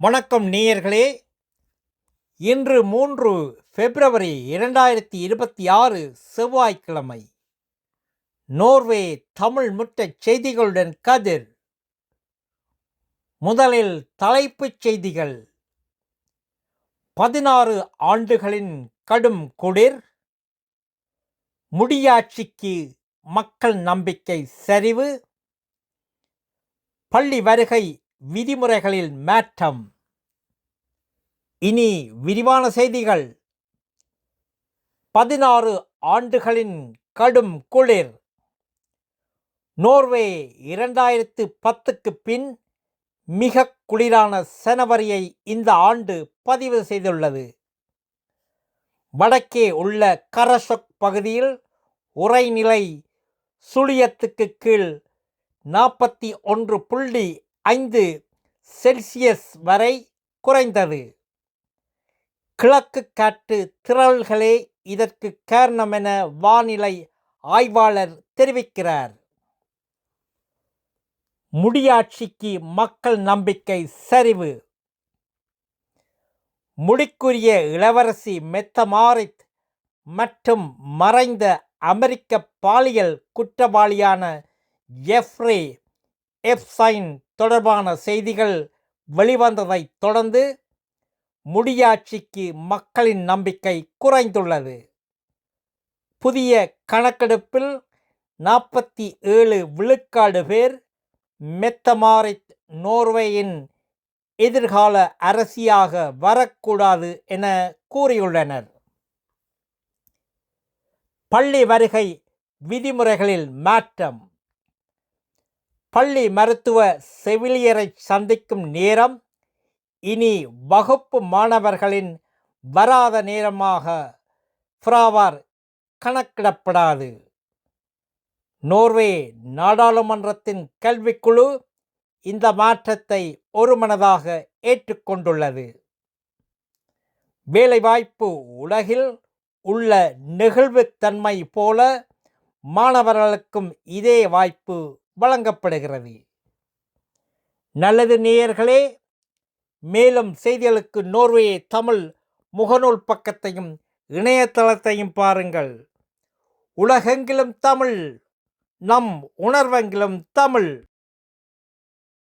வணக்கம் நேயர்களே. இன்று 3 பிப்ரவரி 2026 செவ்வாய்க்கிழமை. நோர்வே தமிழ் முற்றச் செய்திகளுடன் கதிர். முதலில் தலைப்புச் செய்திகள். 16 ஆண்டுகளின் கடும் குளிர். முடியாட்சிக்கு மக்கள் நம்பிக்கை சரிவு. பள்ளி வருகை விதிமுறைகளில் மாற்றம். இனி விரிவான செய்திகள். 16 ஆண்டுகளின் கடும் குளிர். நோர்வே 2010க்கு பின் மிக குளிரான ஜனவரியை இந்த ஆண்டு பதிவு செய்துள்ளது. வடக்கே உள்ள கரசொக் பகுதியில் உறைநிலை சுழியத்துக்கு கீழ் 41.5 செல்சியஸ் வரை குறைந்தது. கிழக்கு காற்று திரள்களே இதற்கு காரணம் என வானிலை ஆய்வாளர் தெரிவிக்கிறார். முடியாட்சிக்கு மக்கள் நம்பிக்கை சரிவு. முடிக்குரிய இளவரசி மெத்தமாரித் மற்றும் மறைந்த அமெரிக்க பாலியல் குற்றவாளியான ஜெஃப்ரே எப்ஸ்டைன் தொடர்பான செய்திகள் வெளிவந்ததைத் தொடர்ந்து முடியாட்சிக்கு மக்களின் நம்பிக்கை குறைந்துள்ளது. புதிய கணக்கெடுப்பில் 47 விழுக்காடு பேர் மெத்தமாரித் நோர்வேயின் எதிர்கால அரசியாக வரக்கூடாது என கூறியுள்ளனர். பள்ளி வருகை விதிமுறைகளில் மாற்றம். பள்ளி மருத்துவ செவிலியரை சந்திக்கும் நேரம் இனி வகுப்பு மாணவர்களின் வராத நேரமாக ஃப்ராவார் கணக்கிடப்படாது. நோர்வே நாடாளுமன்றத்தின் கல்விக்குழு இந்த மாற்றத்தை ஒருமனதாக ஏற்றுக்கொண்டுள்ளது. வேலைவாய்ப்பு உலகில் உள்ள நெகிழ்வுத்தன்மை போல மாணவர்களுக்கும் இதே வாய்ப்பு வழங்கப்படுகிறது. நல்லது நேயர்களே, மேலும் செய்திகளுக்கு நோர்வே தமிழ் முகநூல் பக்கத்தையும் இணையதளத்தையும் பாருங்கள். உலகெங்கிலும் தமிழ், நம் உணர்வெங்கிலும் தமிழ்.